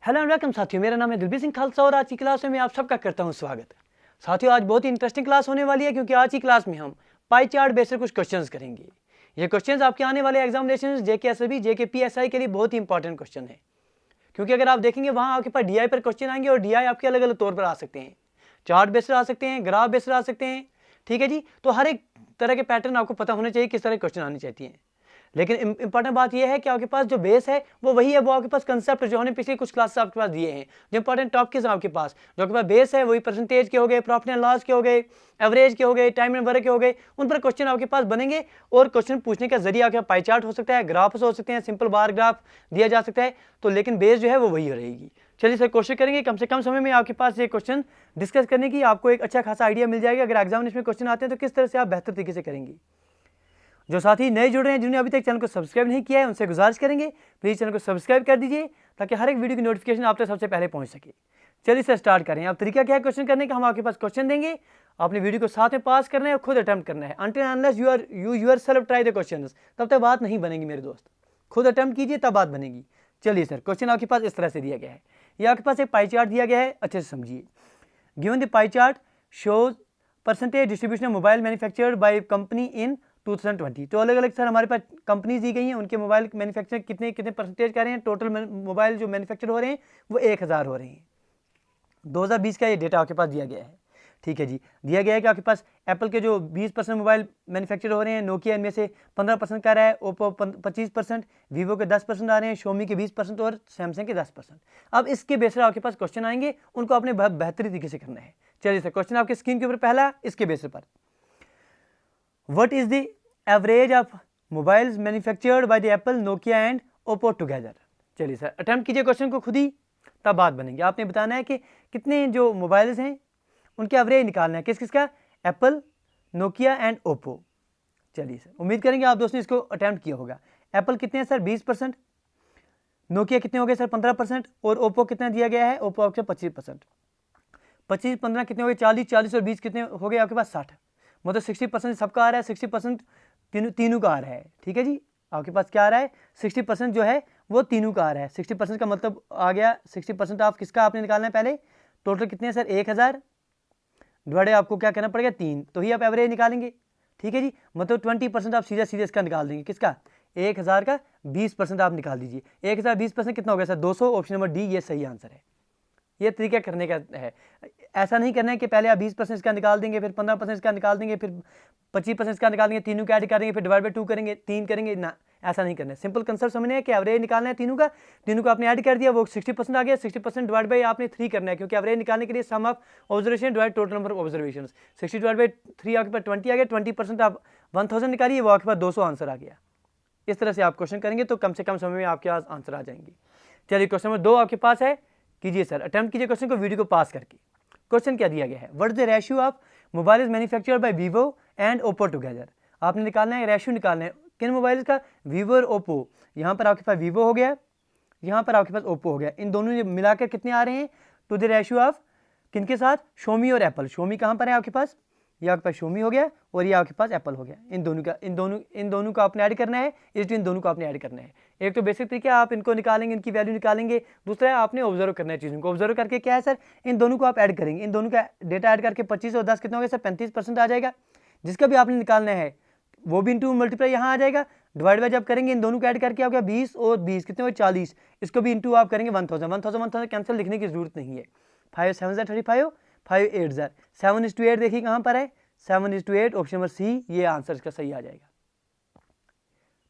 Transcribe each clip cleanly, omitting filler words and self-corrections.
Hello and welcome साथियों, मेरा नाम है दिलबीर सिंह खालसा और आज की क्लास में मैं आप सबका करता हूं स्वागत। साथियों, आज बहुत ही इंटरेस्टिंग क्लास होने वाली है क्योंकि आज की क्लास में हम पाई चार्ट बेस्ड कुछ क्वेश्चंस करेंगे। ये क्वेश्चंस आपके आने वाले एग्जामिनेशन जेके एसएसबी जेके पीएसआई के लिए बहुत ही इंपॉर्टेंट क्वेश्चन है, क्योंकि अगर आप देखेंगे वहाँ आपके पास डीआई पर क्वेश्चन आएंगे और डीआई आपके अलग अलग तौर पर आ सकते हैं, चार्ट बेस्ड आ सकते हैं, ग्राफ बेस्ड आ सकते हैं। ठीक है जी, तो हर एक तरह के पैटर्न आपको पता होने चाहिए किस तरह के क्वेश्चन आने चाहिए। लेकिन इंपॉर्टेंट बात यह है कि आपके पास जो बेस है वो वही है, वो आपके पास कंसेप्ट जो हमने पिछली कुछ क्लास आपके पास दिए हैं। जो इंपॉर्टेंट टॉपिक्स हैं आपके पास, जो आपके पास बेस है वही परसेंटेज के हो गए, प्रॉफिट एंड लॉस के हो गए, एवरेज के हो गए, टाइम एंड वर्क के हो गए, उन पर क्वेश्चन आपके पास बनेंगे। और क्वेश्चन पूछने का जरिए आपके पाई चार्ट हो सकता है, ग्राफ्स हो सकते हैं, सिंपल बार ग्राफ दिया जा सकता है, तो लेकिन बेस जो है वो वही रहेगी। चलिए सर, कोशिश करेंगे कम से कम समय में आपके पास ये क्वेश्चन डिस्कस करने की, आपको एक अच्छा खासा आइडिया मिल जाएगा। अगर एग्जामिनेशन में क्वेश्चन आते हैं तो किस तरह से आप बेहतर तरीके से करेंगे। जो साथी नए जुड़ रहे हैं, जिन्होंने अभी तक चैनल को सब्सक्राइब नहीं किया है, उनसे गुजारिश करेंगे प्लीज़ चैनल को सब्सक्राइब कर दीजिए ताकि हर एक वीडियो की नोटिफिकेशन आप तक सबसे पहले पहुंच सके। चलिए सर स्टार्ट करें। अब तरीका क्या है क्वेश्चन करने का, हम आपके पास क्वेश्चन देंगे, आपने वीडियो को साथ में पास करना है और खुद अटेम्प्ट करना है। Until unless you yourself try the questions, तब तक बात नहीं बनेगी मेरे दोस्त। खुद अटेम्प्ट कीजिए तब बात बनेगी। चलिए सर, क्वेश्चन आपके पास इस तरह से दिया गया है। ये आपके पास एक पाई चार्ट दिया गया है, अच्छे से समझिए। Given the pie chart shows percentage distribution of mobile manufactured by company इन 2020। तो अलग अलग सर हमारे पास कंपनीज दी गई हैं, उनके मोबाइल मैन्युफैक्चर कितने कितने परसेंटेज कर रहे हैं। टोटल मोबाइल जो मैन्युफैक्चर हो रहे हैं वो 1000 हो रहे हैं। 2020 का ये डेटा आपके पास दिया गया है। ठीक है जी, दिया गया है कि आपके पास एप्पल के जो 20% मोबाइल मैन्युफैक्चर हो रहे हैं, नोकिया इनमें से 15% का रहा है, ओप्पो 25%, वीवो के 10% आ रहे हैं, शोमी के 20% और सैमसंग के 10%। अब इसके बेस पर आपके पास क्वेश्चन आएंगे, उनको आपने बेहतरीन तरीके से करना है। चलिए सर, क्वेश्चन आपके स्क्रीन के ऊपर पहला इसके बेस पर, what is the average of mobiles manufactured by the Apple, Nokia and Oppo together. चलिए सर, अटेम्प्ट कीजिए क्वेश्चन को खुद ही, तब बात बनेगी। आपने बताना है कि कितने जो मोबाइल्स हैं उनके एवरेज निकालना है, किस किस का, एप्पल, नोकिया एंड ओप्पो। चलिए सर, उम्मीद करेंगे आप दोस्तों इसको अटेम्प्ट किया होगा। एप्पल कितने हैं सर, 20%, नोकिया कितने हो गए सर, 15%, और ओप्पो कितना दिया गया है, ओप्पो आपके 25%। 25 15 कितने हो गए, 40, 40 और 20 कितने हो गए आपके पास, 60। मतलब 60% सबका आ रहा है, 60% तीनों का आ रहा है। ठीक है जी, आपके पास क्या आ रहा है, 60% जो है वो तीनों का आ रहा है। 60% का मतलब आ गया, 60% आप किसका आपने निकालना है पहले, टोटल कितने हैं सर, 1000 डिवाइडेड आपको क्या करना पड़ेगा, 3, तो ही आप एवरेज निकालेंगे। ठीक है जी, मतलब 20% आप सीधा सीधे इसका निकाल देंगे, किसका, 1000 का 20% आप निकाल दीजिए। 1000 20% कितना हो गया सर, 200। ऑप्शन नंबर डी ये सही आंसर है। ये तरीका करने का है, ऐसा नहीं करना है कि पहले आप 20% इसका निकाल देंगे, फिर 15% इसका निकाल देंगे, फिर 25% इसका निकाल देंगे, तीनों का ऐड करेंगे, फिर डिवाइड बाय 2 करेंगे, 3 करेंगे ना, ऐसा नहीं करना है। सिंपल कंसेप्ट समझना है कि एवरेज निकालना है तीनों का आपने ऐड कर दिया, वो 60% आ गया, 60% डिवाइड बाई आपने 3 करना है, क्योंकि एवरेज निकालने के लिए sum of observation divide total number of observation. 60 divide by 3 आपके पास 20 आ गया, 20% आप 1000 निकालिए, वो आपके पास 200 आंसर आ गया। इस तरह से आप क्वेश्चन करेंगे तो कम से कम समय में आपके पास आंसर आ जाएंगे। चलिए, क्वेश्चन नंबर 2 आपके पास है, कीजिए सर, अटेम्प्ट कीजिए क्वेश्चन को वीडियो को पास करके। क्वेश्चन क्या दिया गया है, what is the ratio of mobile manufactured bye Vivo and Oppo together. आपने निकालना है, रेशियो निकालना है किन मोबाइल का, वीवो और ओप्पो। यहाँ पर आपके पास वीवो हो गया, यहाँ पर आपके पास ओप्पो हो गया, इन दोनों मिलाकर कितने आ रहे हैं, टू द रेशियो ऑफ किनके साथ, शोमी और एप्पल। शोमी कहाँ पर है आपके पास, ये आपके पास शोमी हो गया और ये आपके पास एप्पल हो गया। इन दोनों का आपने ऐड करना है, इन दोनों को आपने ऐड करना है। एक तो बेसिक तरीका आप इनको निकालेंगे, इनकी वैल्यू निकालेंगे, दूसरा है आपने ऑब्जर्व करना है चीज़ों को। ऑब्जर्व करके क्या है सर, इन दोनों को आप ऐड करेंगे, इन दोनों का डेटा ऐड करके 25 और 10 कितना हो गया सर, 35% आ जाएगा। जिसका भी आपने निकालना है वो भी इंटू मल्टीप्लाई यहाँ आ जाएगा, डिवाइड बाय जब करेंगे इन दोनों को ऐड करके आपका 20 और 20 कितने हो, 40। इसको भी इंटू आप करेंगे 1000 कैंसिल लिखने की जरूरत नहीं है। 5 7 35, 5 8 7:8 देखिए कहाँ पर है, 7:8, ऑप्शन नंबर सी ये आंसर इसका सही आ जाएगा।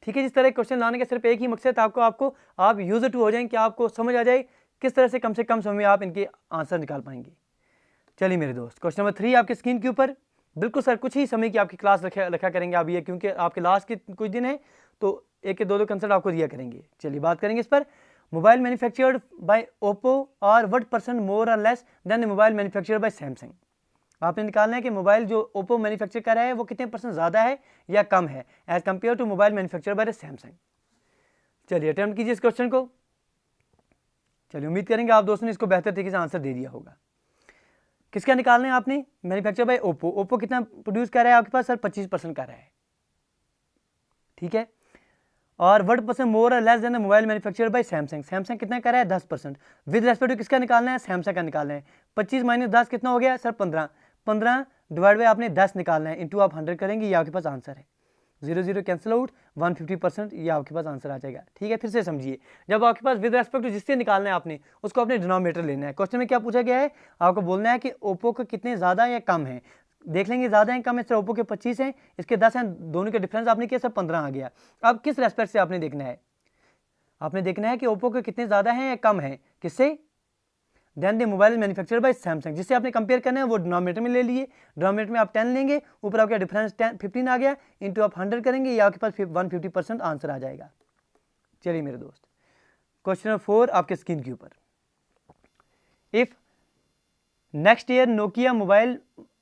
ठीक है, जिस तरह क्वेश्चन लाने का सिर्फ एक ही मकसद, आपको आप यूजर टू हो जाएं, कि आपको समझ आ जाए किस तरह से कम समय में आप इनके आंसर निकाल पाएंगे। चलिए मेरे दोस्त, क्वेश्चन नंबर 3 आपके स्क्रीन के ऊपर। बिल्कुल सर, कुछ ही समय की आपकी क्लास रखा करेंगे आप ये, क्योंकि आपके लास्ट के कुछ दिन है तो एक दो कंसेप्ट आपको दिया करेंगे। चलिए बात करेंगे इस पर। मोबाइल मैन्युफैक्चर्ड बाय ओप्पो और व्हाट परसेंट मोर और less than the mobile manufactured by Samsung. आपने निकालना है कि मोबाइल जो ओप्पो मैन्युफैक्चर कर रहा है वो कितने % ज़्यादा है या कम है as compare to mobile manufacture by Samsung. चलिए अटेम्प्ट कीजिए इस क्वेश्चन को। चलिए, उम्मीद करेंगे आप दोस्तों ने इसको बेहतर तरीके से आंसर दे दिया होगा। किसका निकालना है आपने, मैन्युफैक्चर बाय ओप्पो। ओप्पो कितना प्रोड्यूस कर रहा है आपके पास सर, 25% कर रहा है। ठीक है, और व्हाट परसेंट मोर और less than the mobile manufactured by Samsung, Samsung कितना कर रहा है 10%, विद रेस्पेक्ट टू किसका निकालना है, सैमसंग का निकालना है। 25 माइनस 10 कितना हो गया सर 15, 15 डिवाइड बाई आपने 10 निकालना है, इंटू आप 100 करेंगे, ये आपके पास आंसर है। 0 0 कैंसिल आउट, 150% ये आपके पास आंसर आ जाएगा। ठीक है, फिर से समझिए, जब आपके पास विद रेस्पेक्ट टू जिससे निकालना है आपने उसको अपने डिनोमिनेटर लेना है। क्वेश्चन में क्या पूछा गया है, आपको बोलना है कि ओप्पो के कितने ज़्यादा या कम है। देख लेंगे ज़्यादा है कम है, सर ओप्पो के 25 हैं, इसके 10 हैं, दोनों के डिफरेंस आपने किया सर 15 आ गया। अब किस रेस्पेक्ट से आपने देखना है, आपने देखना है कि ओप्पो के कितने ज़्यादा हैं या कम है, किससे, then the mobile manufactured by Samsung, जिससे आपने कंपेयर करना है वो डिनोमिनेटर में ले लिए, डिनोमिनेटर में आप 10 लेंगे, ऊपर आपका डिफरेंस 15 आ गया, इंटू आप 100 करेंगे, ये आपके पास 150% आंसर आ जाएगा। चलिए मेरे दोस्त, क्वेश्चन नंबर 4 आपके स्क्रीन के ऊपर, if next year Nokia mobile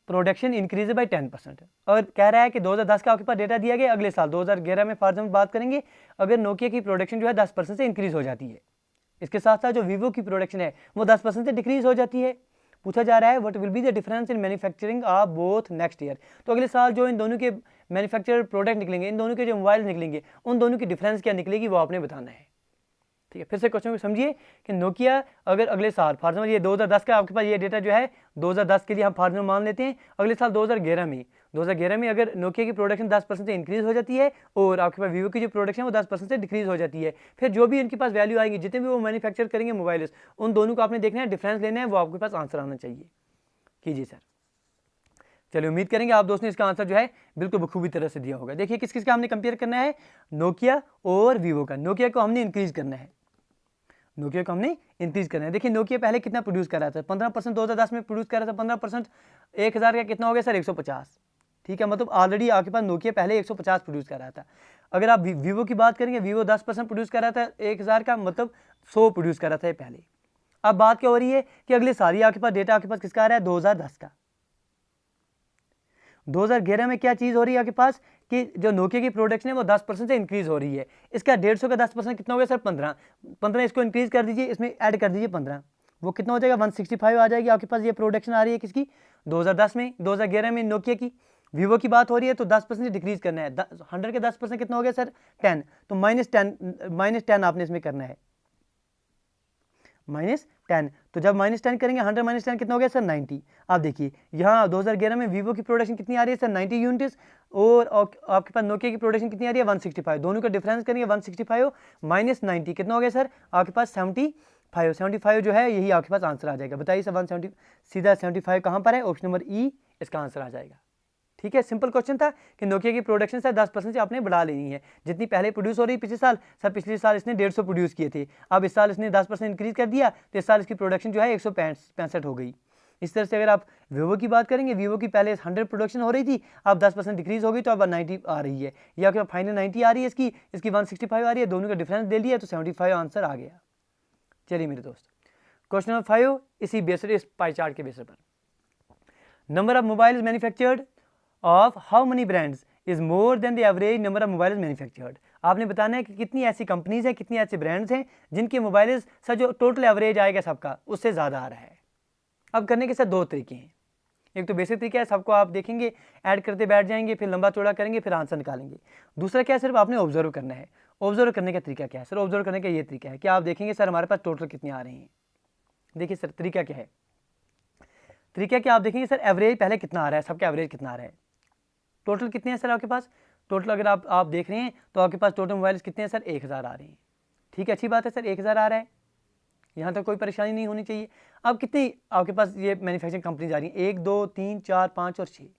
production increase by 10%, और कह रहा है कि 2010 का आपके पास डेटा दिया गया, अगले साल 2011 में फॉर एग्जाम्पल बात करेंगे, अगर नोकिया की प्रोडक्शन जो है 10% से इंक्रीज हो जाती है, इसके साथ साथ जो वीवो की प्रोडक्शन है वो 10% से डिक्रीज हो जाती है। पूछा जा रहा है what will be the difference in manufacturing of both next year, तो अगले साल जो इन दोनों के मैन्युफैक्चर्ड प्रोडक्ट निकलेंगे, इन दोनों के जो मोबाइल निकलेंगे, उन दोनों की डिफरेंस क्या निकलेगी वो आपने बताना है। ठीक है, फिर से क्वेश्चन को समझिए कि नोकिया अगर अगले साल फॉर एग्जाम्पल ये 2010 का आपके पास ये डेटा जो है 2010 के लिए हम फॉर एग्जाम्पल मान लेते हैं, अगले साल 2011 में अगर नोकिया की प्रोडक्शन 10% से इंक्रीज हो जाती है और आपके पास वीवो की जो प्रोडक्शन है वो 10% से डिक्रीज हो जाती है, फिर जो भी इनके पास वैल्यू आएगी, जितने भी वो मैन्युफैक्चर करेंगे मोबाइल, उन दोनों को आपने देखना है, डिफरेंस लेना है, वो आपके पास आंसर आना चाहिए। कीजिए सर। चलिए उम्मीद करेंगे आप दोस्तों ने इसका आंसर जो है बिल्कुल बखूबी तरह से दिया होगा। देखिए किस किस का हमने कंपेयर करना है, नोकिया और वीवो का। नोकिया को हमने इंक्रीज करना है, नोकिया को हमने इंक्रीज करना है। देखिए नोकिया पहले कितना प्रोड्यूस कर रहा था, 15% 2010 में प्रोड्यूस कर रहा था, 15% 1000 का कितना हो गया सर 150। ठीक है, मतलब ऑलरेडी आपके पास नोकिया पहले 150 प्रोड्यूस कर रहा था। अगर आप वीवो की बात करेंगे, वीवो 10% प्रोड्यूस कर रहा था 1000 का, मतलब 100 प्रोड्यूस कर रहा था पहले। अब बात क्या हो रही है कि अगले साल आपके पास डेटा आपके पास किसका आ रहा है 2010 का। 2011 में क्या चीज़ हो रही है आपके पास कि जो नोकिया की प्रोडक्शन है वो 10% से इंक्रीज हो रही है। इसका 150 का 10% कितना हो गया सर 15, इसको इंक्रीज कर दीजिए, इसमें ऐड कर दीजिए 15, वो कितना हो जाएगा 165 आ जाएगी आपके पास। ये प्रोडक्शन आ रही है किसकी 2010 में, 2011 में नोकिया की। वीवो की बात हो रही है तो 10% डिक्रीज करना है, 100 के 10% कितना हो गया सर 10, तो -10 आपने इसमें करना है, -10। तो जब -10 करेंगे 100 -10 कितना हो गया सर 90। आप देखिए यहाँ 2011 में वीवो की प्रोडक्शन कितनी आ रही है सर 90 यूनिट्स, और आपके पास नोकिया की प्रोडक्शन कितनी आ रही है 165, दोनों का डिफरेंस करेंगे 165 -90 कितना हो गया सर आपके पास 75 जो है यही आपके पास आंसर आ जाएगा। बताइए सर 170 सीधा 75 कहाँ पर है, ऑप्शन नंबर ई इसका आंसर आ जाएगा। ठीक है, सिंपल क्वेश्चन था कि नोकिया की प्रोडक्शन सर 10% से आपने बढ़ा लेनी है, जितनी पहले प्रोड्यूस हो रही पिछले साल, सर पिछले साल इसने 150 प्रोड्यूस किए थे, अब इस साल इसने 10% इंक्रीज कर दिया, तो इस साल इसकी प्रोडक्शन जो है 165 हो गई। इस तरह से अगर आप वीवो की बात करेंगे, वीवो की पहले 100 प्रोडक्शन हो रही थी, अब 10% डिक्रीज हो गई तो अब 90 आ रही है, या फिर फाइनल 90 आ रही है, इसकी 165 आ रही है, दोनों का डिफरेंस दे लिया तो 75 आंसर आ गया। चलिए मेरे दोस्त, क्वेश्चन नंबर 5 इसी बेस इस पाई चार्ट के बेस पर, number of mobile manufactured of how many brands is more than the average number of mobile manufactured. आपने बताना है कि कितनी ऐसी कंपनीज हैं, कितनी ऐसे ब्रांड्स हैं जिनके मोबाइल सर जो टोटल एवरेज आएगा सबका उससे ज़्यादा आ रहा है। अब करने के सर दो तरीके हैं, एक तो बेसिक तरीका है, सबको आप देखेंगे ऐड करते बैठ जाएंगे, फिर लंबा चौड़ा करेंगे, फिर आंसर निकालेंगे। दूसरा क्या है, सिर्फ आपने ऑब्जर्व करना है। ऑब्जर्व करने का तरीका क्या है सर, ऑब्जर्व करने का ये तरीका है कि आप देखेंगे सर हमारे पास टोटल कितने आ रहे हैं। देखिए सर तरीका क्या है, तरीका क्या, आप देखेंगे सर एवरेज पहले कितना आ रहा है, सबका एवरेज कितना आ रहा है, टोटल कितने हैं सर आपके पास, टोटल अगर आप देख रहे हैं तो आपके पास टोटल मोबाइल कितने हैं सर 1000 आ रहे हैं। ठीक है, अच्छी बात है सर 1000 आ रहा है, यहाँ तक कोई परेशानी नहीं होनी चाहिए। अब कितनी आपके पास ये मैन्युफैक्चरिंग कंपनी आ रही है, 1 2 3 4 5 और 6,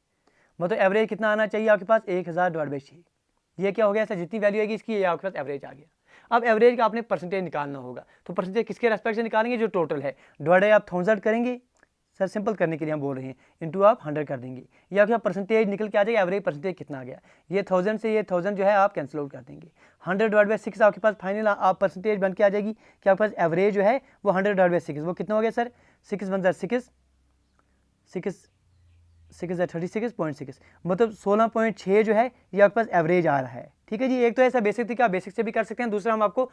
मतलब एवरेज कितना आना चाहिए आपके पास 1000/6। ये क्या हो गया सर, जितनी वैल्यू आएगी इसकी ये आपके पास एवरेज आ गया। अब एवरेज का आपने परसेंटेज निकालना होगा, तो परसेंटेज किसके रेस्पेक्ट से निकालेंगे, जो टोटल है, डिवाइड आप 1000 करेंगे सर, सिंपल करने के लिए हम बोल रहे हैं, इंटू आप 100 कर देंगे, या फिर परसेंटेज निकल के आ जाएगा, एवरेज परसेंटेज कितना आ गया, ये 1000 से ये 1000 जो है आप कैंसिल आउट कर देंगे, 100/6 आपके पास फाइनल आप परसेंटेज बन के आ जाएगी कि आपके पास एवरेज जो है वो 100/6, वो कितना हो गया सर 6 1 6 36.6, मतलब 16.6 जो है ये आपके पास एवरेज आ रहा है। ठीक है जी, एक तो ऐसा बेसिक तरीका बेसिक से भी कर सकते हैं, दूसरा हम आपको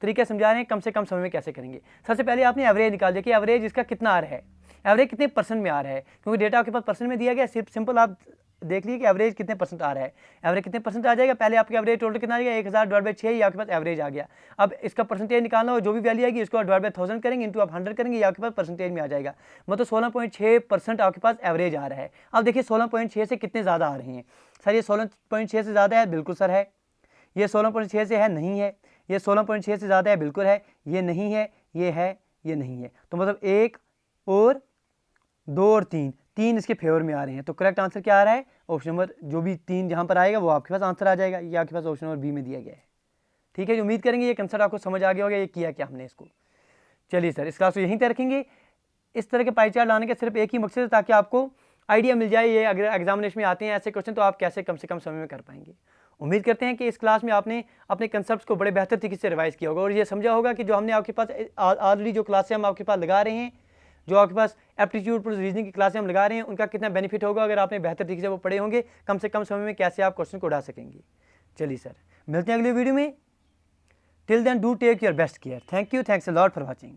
तरीका समझा रहे हैं कम से कम समय में कैसे करेंगे। सबसे पहले आपने एवरेज निकाल दिया कि एवरेज इसका कितना आ रहा है, एवरेज कितने परसेंट में आ रहा है, क्योंकि डेटा आपके पास परसेंट में दिया गया, सिर्फ सिंपल आप देख लीजिए कि एवरेज कितने परसेंट आ रहा है। एवरेज कितने परसेंट आ जाएगा, पहले आपके एवरेज टोटल कितना आ जाएगा 1000/6, ये आपके पास एवरेज आ गया। अब इसका परसेंटेज निकालना हो, जो भी वैल्यू आएगी उसको डिवाइड बाय 1000 करेंगे, इंटू आप 100 करेंगे, ये आपके पास परसेंटेज में आ जाएगा। मतलब 16.6% आपके पास एवरेज आ रहा है। अब देखिए 16.6 से कितने ज़्यादा आ रहे हैं सर, ये 16.6 से ज़्यादा है, बिल्कुल सर है। ये 16.6 से है, नहीं है। ये 16.6 से ज़्यादा है, बिल्कुल है। ये नहीं है, ये है, ये नहीं है। तो मतलब 1 और 2 और 3 इसके फेवर में आ रहे हैं। तो करेक्ट आंसर क्या आ रहा है, ऑप्शन नंबर जो भी 3 जहाँ पर आएगा वो आपके पास आंसर आ जाएगा। ये आपके पास ऑप्शन नंबर बी में दिया गया है। ठीक है, उम्मीद करेंगे ये कंसेप्ट आपको समझ आ गया होगा, ये किया क्या हमने इसको। चलिए सर, इस क्लास को यहीं तक रखेंगे। इस तरह के पाई चार्ट लाने का सिर्फ एक ही मकसद है, ताकि आपको आइडिया मिल जाए ये अगर एग्जामिनेशन में आते हैं ऐसे क्वेश्चन तो आप कैसे कम से कम समय में कर पाएंगे। उम्मीद करते हैं कि इस क्लास में आपने अपने कंसेप्ट्स को बड़े बेहतर तरीके से रिवाइज किया होगा और ये समझा होगा कि जो हमने आपके पास ऑलरेडी जो क्लासें हम आपके पास लगा रहे हैं, जो आपके पास एप्टीट्यूड प्लस रीजनिंग की क्लासें हम लगा रहे हैं, उनका कितना बेनिफिट होगा अगर आपने बेहतर तरीके से वो पढ़े होंगे, कम से कम समय में कैसे आप क्वेश्चन को उड़ा सकेंगे। चलिए सर, मिलते हैं अगले वीडियो में। Till then do take your best care. Thank you, thanks a lot for watching.